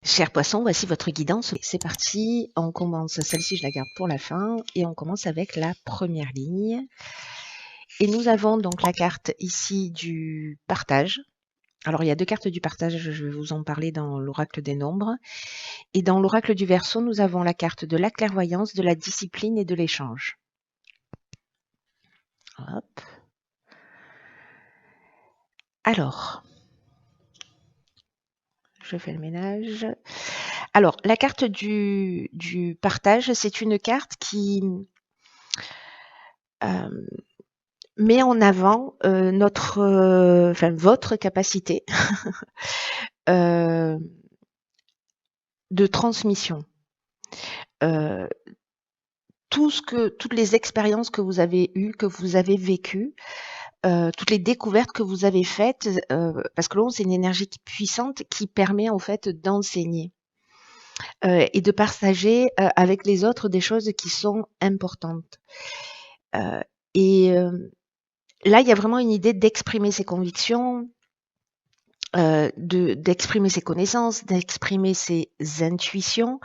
Chers poissons, voici votre guidance. C'est parti, on commence, celle-ci je la garde pour la fin, et on commence avec la première ligne. Et nous avons donc la carte ici du partage. Alors il y a deux cartes du partage, je vais vous en parler dans l'oracle des nombres. Et dans l'oracle du Verseau, nous avons la carte de la clairvoyance, de la discipline et de l'échange. Hop. Alors, je fais le ménage. Alors, la carte du partage, c'est une carte qui met en avant votre capacité de transmission. Toutes les expériences que vous avez eues, que vous avez vécues, toutes les découvertes que vous avez faites, parce que l'onde c'est une énergie puissante qui permet en fait d'enseigner et de partager avec les autres des choses qui sont importantes. Et là, il y a vraiment une idée d'exprimer ses convictions, d'exprimer ses connaissances, d'exprimer ses intuitions,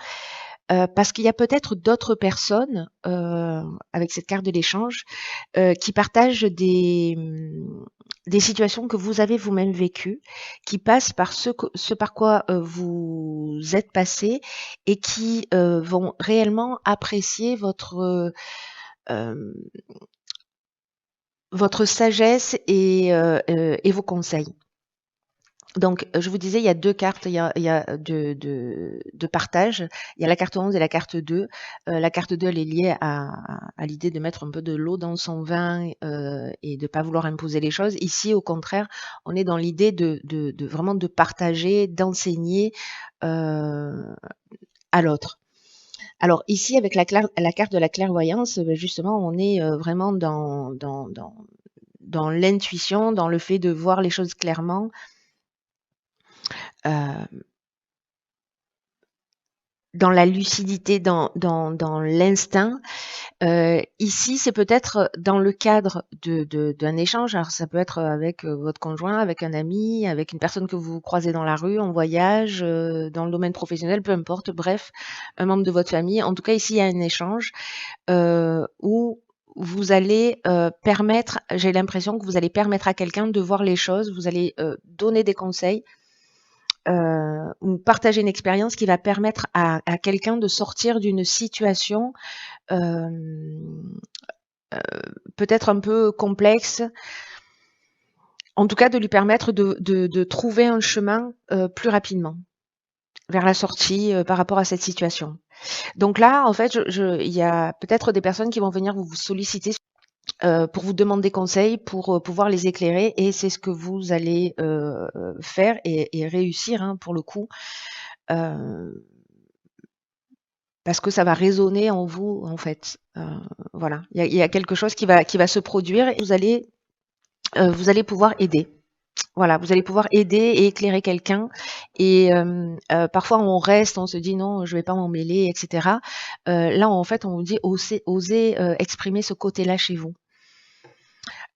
parce qu'il y a peut-être d'autres personnes avec cette carte de l'échange qui partagent des situations que vous avez vous-même vécues, qui passent par ce par quoi vous êtes passé et qui vont réellement apprécier votre sagesse et vos conseils. Donc, je vous disais, il y a deux cartes, il y a de partage. Il y a la carte 11 et la carte 2. La carte 2, elle est liée à l'idée de mettre un peu de l'eau dans son vin et de ne pas vouloir imposer les choses. Ici, au contraire, on est dans l'idée de vraiment de partager, d'enseigner à l'autre. Alors ici, avec la carte de la clairvoyance, justement, on est vraiment dans l'intuition, dans le fait de voir les choses clairement, dans la lucidité, dans l'instinct. Ici, c'est peut-être dans le cadre d'un échange. Alors, ça peut être avec votre conjoint, avec un ami, avec une personne que vous croisez dans la rue, en voyage, dans le domaine professionnel, peu importe. Bref, un membre de votre famille. En tout cas, ici, il y a un échange où vous allez permettre, j'ai l'impression que vous allez permettre à quelqu'un de voir les choses, vous allez donner des conseils ou partager une expérience qui va permettre à quelqu'un de sortir d'une situation peut-être un peu complexe, en tout cas de lui permettre de trouver un chemin plus rapidement vers la sortie par rapport à cette situation. Donc là, en fait, il y a peut-être des personnes qui vont venir vous solliciter pour vous demander conseil, pour pouvoir les éclairer, et c'est ce que vous allez faire et réussir hein, pour le coup, parce que ça va résonner en vous en fait. Voilà, il y a quelque chose qui va se produire et vous allez pouvoir aider. Voilà, vous allez pouvoir aider et éclairer quelqu'un. Et parfois on reste, on se dit non, je vais pas m'en mêler, etc. Là, en fait, on vous dit osez exprimer ce côté-là chez vous.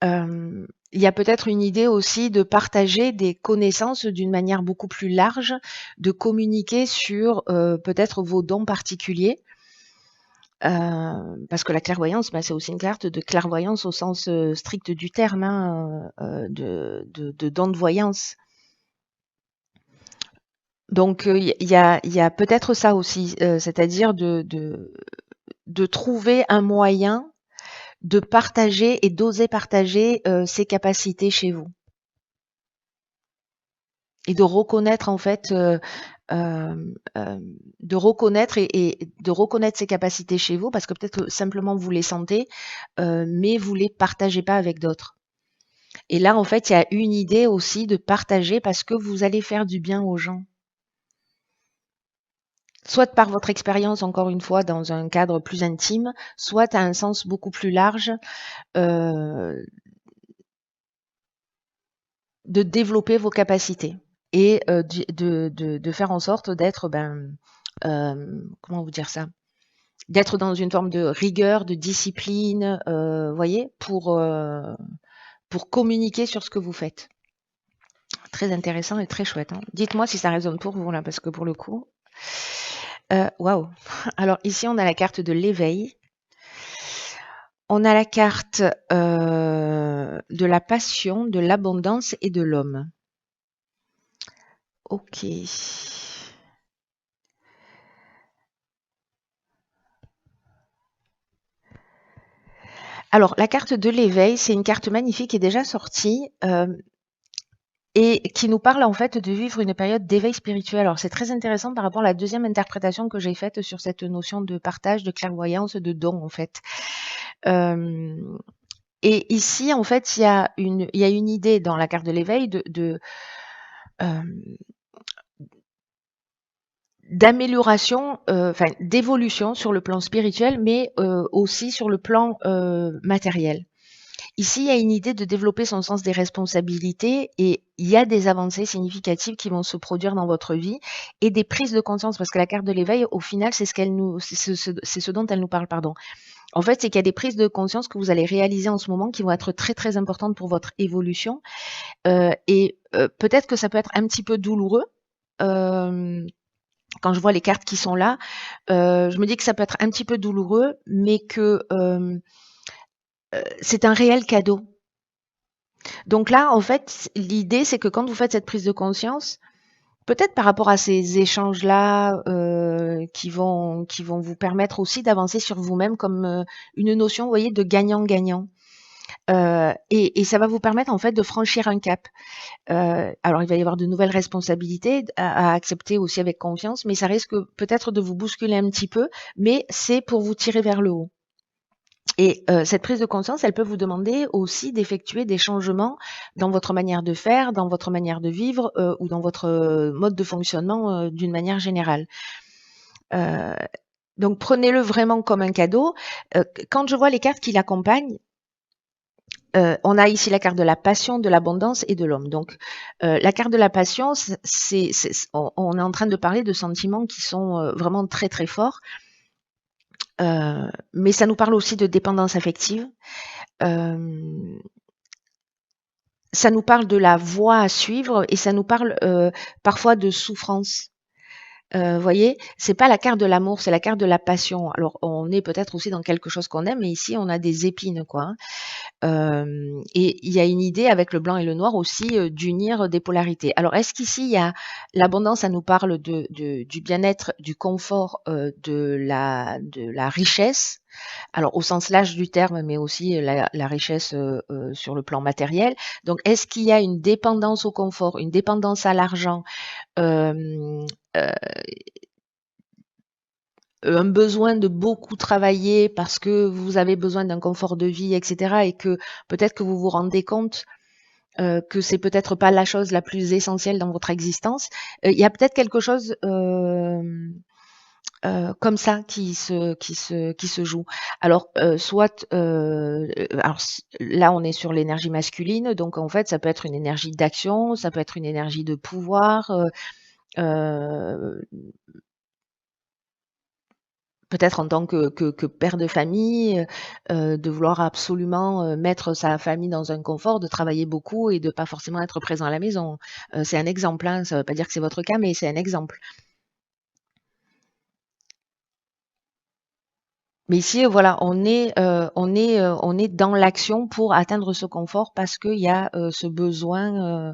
Il y a peut-être une idée aussi de partager des connaissances d'une manière beaucoup plus large, de communiquer sur peut-être vos dons particuliers. Parce que la clairvoyance, c'est aussi une carte de clairvoyance au sens strict du terme, hein, de don de voyance. Donc il y a peut-être ça aussi, c'est-à-dire de trouver un moyen de partager et d'oser partager ses capacités chez vous. Et de reconnaître en fait, de reconnaître et de reconnaître ses capacités chez vous, parce que peut-être simplement vous les sentez, mais vous les partagez pas avec d'autres. Et là, en fait, il y a une idée aussi de partager parce que vous allez faire du bien aux gens. Soit par votre expérience, encore une fois, dans un cadre plus intime, soit à un sens beaucoup plus large, de développer vos capacités et de faire en sorte d'être, comment vous dire ça? D'être dans une forme de rigueur, de discipline, voyez, pour communiquer sur ce que vous faites. Très intéressant et très chouette, hein. Dites-moi si ça résonne pour vous là, parce que pour le coup, waouh. Alors ici, on a la carte de l'éveil. On a la carte de la passion, de l'abondance et de l'homme. Ok. Alors, la carte de l'éveil, c'est une carte magnifique qui est déjà sortie et qui nous parle en fait de vivre une période d'éveil spirituel. Alors, c'est très intéressant par rapport à la deuxième interprétation que j'ai faite sur cette notion de partage, de clairvoyance, de don en fait. Et ici, en fait, il y a une idée dans la carte de l'éveil d'amélioration, enfin d'évolution sur le plan spirituel, mais aussi sur le plan matériel. Ici, il y a une idée de développer son sens des responsabilités et il y a des avancées significatives qui vont se produire dans votre vie et des prises de conscience parce que la carte de l'éveil, au final, c'est ce dont elle nous parle, pardon. En fait, c'est qu'il y a des prises de conscience que vous allez réaliser en ce moment qui vont être très très importantes pour votre évolution et peut-être que ça peut être un petit peu douloureux. Quand je vois les cartes qui sont là, je me dis que ça peut être un petit peu douloureux, mais que c'est un réel cadeau. Donc là, en fait, l'idée, c'est que quand vous faites cette prise de conscience, peut-être par rapport à ces échanges-là, qui vont vous permettre aussi d'avancer sur vous-même comme une notion, vous voyez, de gagnant-gagnant. Et ça va vous permettre en fait de franchir un cap. Alors il va y avoir de nouvelles responsabilités à accepter aussi avec confiance, mais ça risque peut-être de vous bousculer un petit peu, mais c'est pour vous tirer vers le haut. Et cette prise de conscience, elle peut vous demander aussi d'effectuer des changements dans votre manière de faire, dans votre manière de vivre ou dans votre mode de fonctionnement d'une manière générale. Donc prenez-le vraiment comme un cadeau. Quand je vois les cartes qui l'accompagnent, on a ici la carte de la passion, de l'abondance et de l'homme. Donc, la carte de la passion, on est en train de parler de sentiments qui sont vraiment très très forts, mais ça nous parle aussi de dépendance affective. Ça nous parle de la voie à suivre et ça nous parle parfois de souffrance. Voyez, c'est pas la carte de l'amour, c'est la carte de la passion. Alors, on est peut-être aussi dans quelque chose qu'on aime, mais ici, on a des épines, quoi. Et il y a une idée avec le blanc et le noir aussi d'unir des polarités. Alors, est-ce qu'ici, il y a l'abondance, ça nous parle du bien-être, du confort, de la richesse, alors au sens large du terme, mais aussi la richesse sur le plan matériel. Donc, est-ce qu'il y a une dépendance au confort, une dépendance à l'argent, euh, euh, un besoin de beaucoup travailler parce que vous avez besoin d'un confort de vie, etc. Et que peut-être que vous vous rendez compte que c'est peut-être pas la chose la plus essentielle dans votre existence. Il y a peut-être quelque chose comme ça qui se joue. Alors, soit, alors là, on est sur l'énergie masculine, donc en fait, ça peut être une énergie d'action, ça peut être une énergie de pouvoir. Euh, Peut-être en tant que père de famille, de vouloir absolument mettre sa famille dans un confort, de travailler beaucoup et de pas forcément être présent à la maison. C'est un exemple, hein, ça ne veut pas dire que c'est votre cas, mais c'est un exemple. Mais ici, voilà, on est dans l'action pour atteindre ce confort parce qu'il y a ce besoin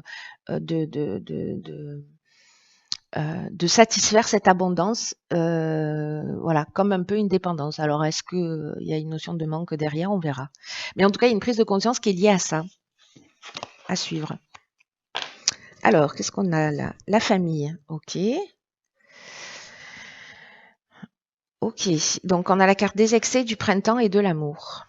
de satisfaire cette abondance, voilà, comme un peu une dépendance. Alors, est-ce qu'il y a une notion de manque derrière? On verra. Mais en tout cas, il y a une prise de conscience qui est liée à ça, à suivre. Alors, qu'est-ce qu'on a là? La famille, ok. Ok, donc on a la carte des excès, du printemps et de l'amour.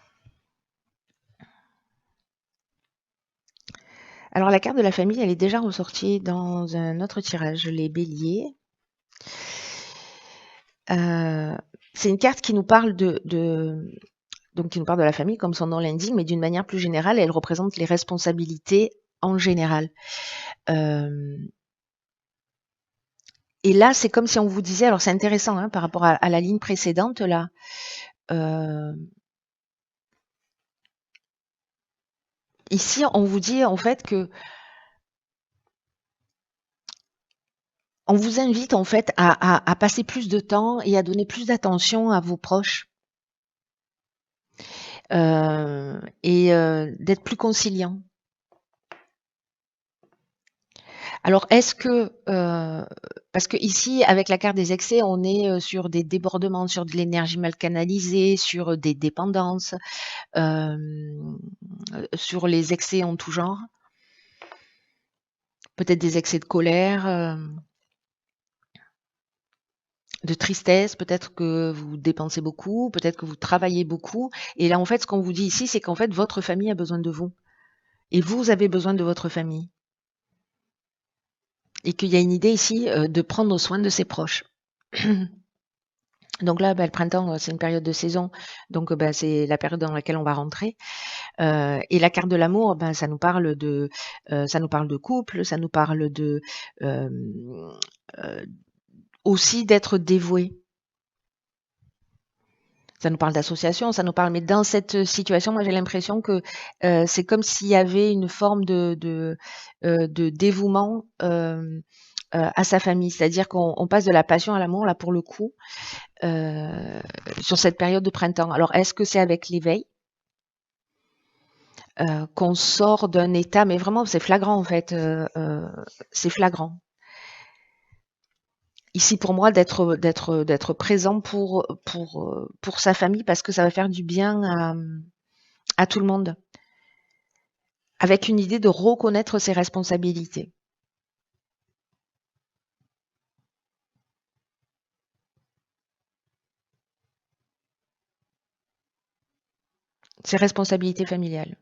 Alors, la carte de la famille, elle est déjà ressortie dans un autre tirage, les béliers. C'est une carte qui nous parle donc qui nous parle de la famille, comme son nom l'indique, mais d'une manière plus générale, elle représente les responsabilités en général. Et là, c'est comme si on vous disait, alors c'est intéressant hein, par rapport à la ligne précédente là. Ici, on vous dit en fait que On vous invite en fait à passer plus de temps et à donner plus d'attention à vos proches, d'être plus conciliant. Alors est-ce que, parce que ici avec la carte des excès, on est, sur des débordements, sur de l'énergie mal canalisée, sur, des dépendances, sur les excès en tout genre. Peut-être des excès de colère, de tristesse, peut-être que vous dépensez beaucoup, peut-être que vous travaillez beaucoup. Et là, en fait, ce qu'on vous dit ici, c'est qu'en fait, votre famille a besoin de vous. Et vous avez besoin de votre famille. Et qu'il y a une idée ici de prendre soin de ses proches. Donc là, le printemps, c'est une période de saison. Donc, c'est la période dans laquelle on va rentrer. Et la carte de l'amour, ça nous parle de couple, ça nous parle de euh, euh, aussi d'être dévoué. Ça nous parle d'association, ça nous parle, mais dans cette situation, moi j'ai l'impression que c'est comme s'il y avait une forme de dévouement à sa famille, c'est-à-dire qu'on passe de la passion à l'amour là pour le coup sur cette période de printemps. Alors est-ce que c'est avec l'éveil qu'on sort d'un état, mais vraiment c'est flagrant en fait, c'est flagrant. Ici pour moi d'être présent pour sa famille parce que ça va faire du bien à tout le monde. Avec une idée de reconnaître ses responsabilités. Ses responsabilités familiales.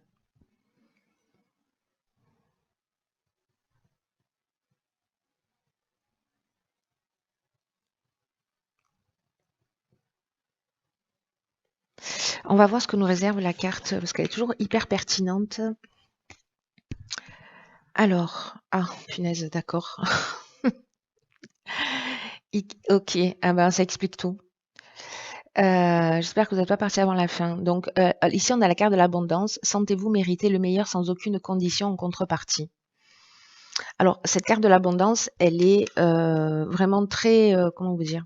On va voir ce que nous réserve la carte, parce qu'elle est toujours hyper pertinente. Alors, punaise, d'accord. Ok, ça explique tout. J'espère que vous n'êtes pas parti avant la fin. Donc, ici, on a la carte de l'abondance. Sentez-vous mériter le meilleur sans aucune condition en contrepartie. Alors, cette carte de l'abondance, elle est vraiment très, comment vous dire,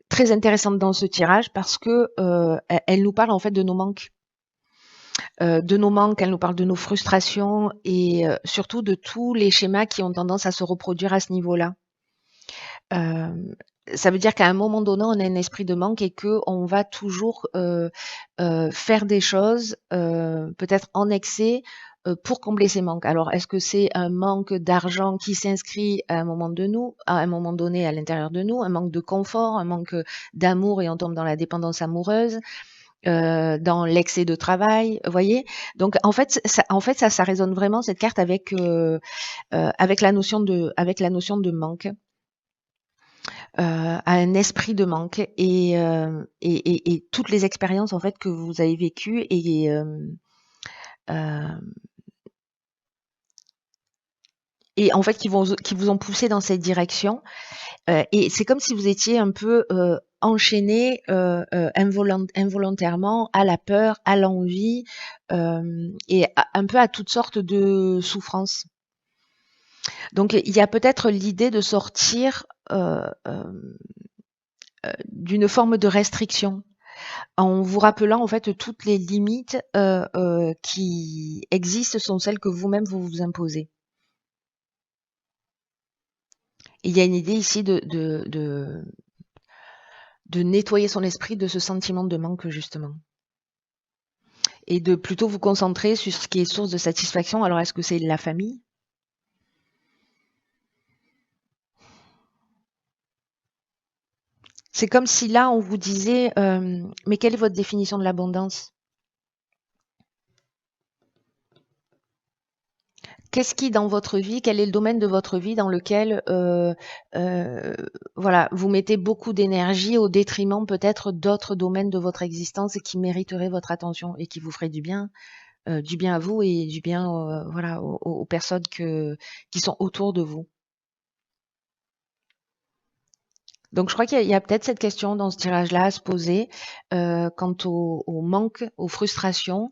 très intéressante dans ce tirage parce que elle nous parle en fait de nos manques. Elle nous parle de nos frustrations et surtout de tous les schémas qui ont tendance à se reproduire à ce niveau-là. Ça veut dire qu'à un moment donné, on a un esprit de manque et qu'on va toujours faire des choses, peut-être en excès, pour combler ces manques. Alors, est-ce que c'est un manque d'argent qui s'inscrit à un moment donné à l'intérieur de nous, un manque de confort, un manque d'amour et on tombe dans la dépendance amoureuse, dans l'excès de travail, vous voyez? Donc en fait, ça résonne vraiment cette carte avec la notion de manque. À un esprit de manque et toutes les expériences en fait que vous avez vécues et en fait qui vous ont poussé dans cette direction et c'est comme si vous étiez un peu enchaîné involontairement à la peur, à l'envie et un peu à toutes sortes de souffrances. Donc il y a peut-être l'idée de sortir d'une forme de restriction en vous rappelant en fait toutes les limites qui existent sont celles que vous-même vous vous imposez. Et il y a une idée ici de nettoyer son esprit de ce sentiment de manque justement. Et de plutôt vous concentrer sur ce qui est source de satisfaction. Alors est-ce que c'est la famille ? C'est comme si là on vous disait mais quelle est votre définition de l'abondance ? Qu'est-ce qui dans votre vie, quel est le domaine de votre vie dans lequel voilà, vous mettez beaucoup d'énergie au détriment peut-être d'autres domaines de votre existence et qui mériteraient votre attention et qui vous feraient du bien à vous et du bien voilà, aux personnes qui sont autour de vous. Donc je crois qu'il y a peut-être cette question dans ce tirage-là à se poser quant au manque, aux frustrations,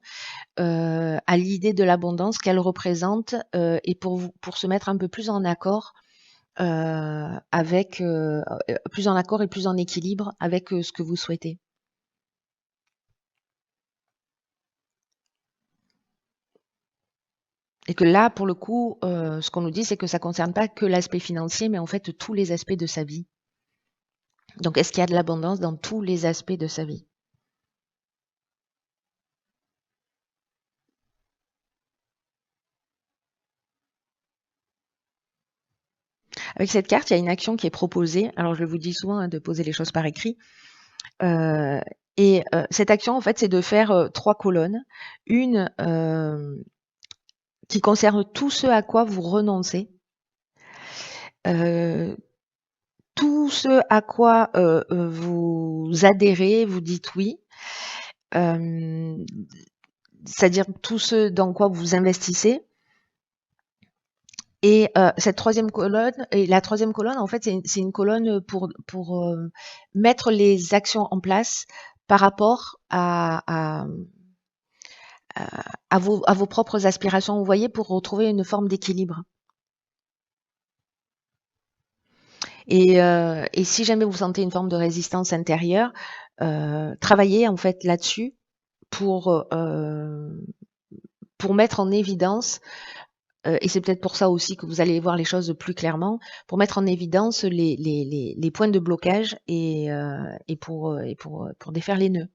à l'idée de l'abondance qu'elle représente et pour se mettre un peu plus en accord avec plus en accord et plus en équilibre avec ce que vous souhaitez. Et que là, pour le coup, ce qu'on nous dit, c'est que ça concerne pas que l'aspect financier, mais en fait tous les aspects de sa vie. Donc, est-ce qu'il y a de l'abondance dans tous les aspects de sa vie? Avec cette carte, il y a une action qui est proposée. Alors, je vous dis souvent hein, de poser les choses par écrit. Cette action, en fait, c'est de faire 3 colonnes. Une qui concerne tout ce à quoi vous renoncez. Tout ce à quoi vous adhérez, vous dites oui. C'est-à-dire tout ce dans quoi vous investissez. Et cette troisième colonne, et la troisième colonne, en fait, c'est une colonne pour mettre les actions en place par rapport à vos propres aspirations, vous voyez, pour retrouver une forme d'équilibre. Et si jamais vous sentez une forme de résistance intérieure, travaillez en fait là-dessus pour mettre en évidence, et c'est peut-être pour ça aussi que vous allez voir les choses plus clairement, pour mettre en évidence les points de blocage et pour défaire les nœuds.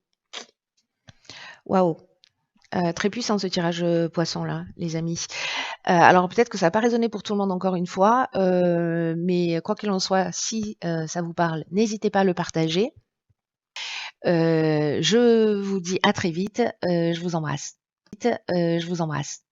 Waouh! Très puissant ce tirage poisson là, les amis. Alors peut-être que ça n'a pas résonné pour tout le monde encore une fois, mais quoi qu'il en soit, si ça vous parle, n'hésitez pas à le partager. Je vous dis à très vite, je vous embrasse. Je vous embrasse.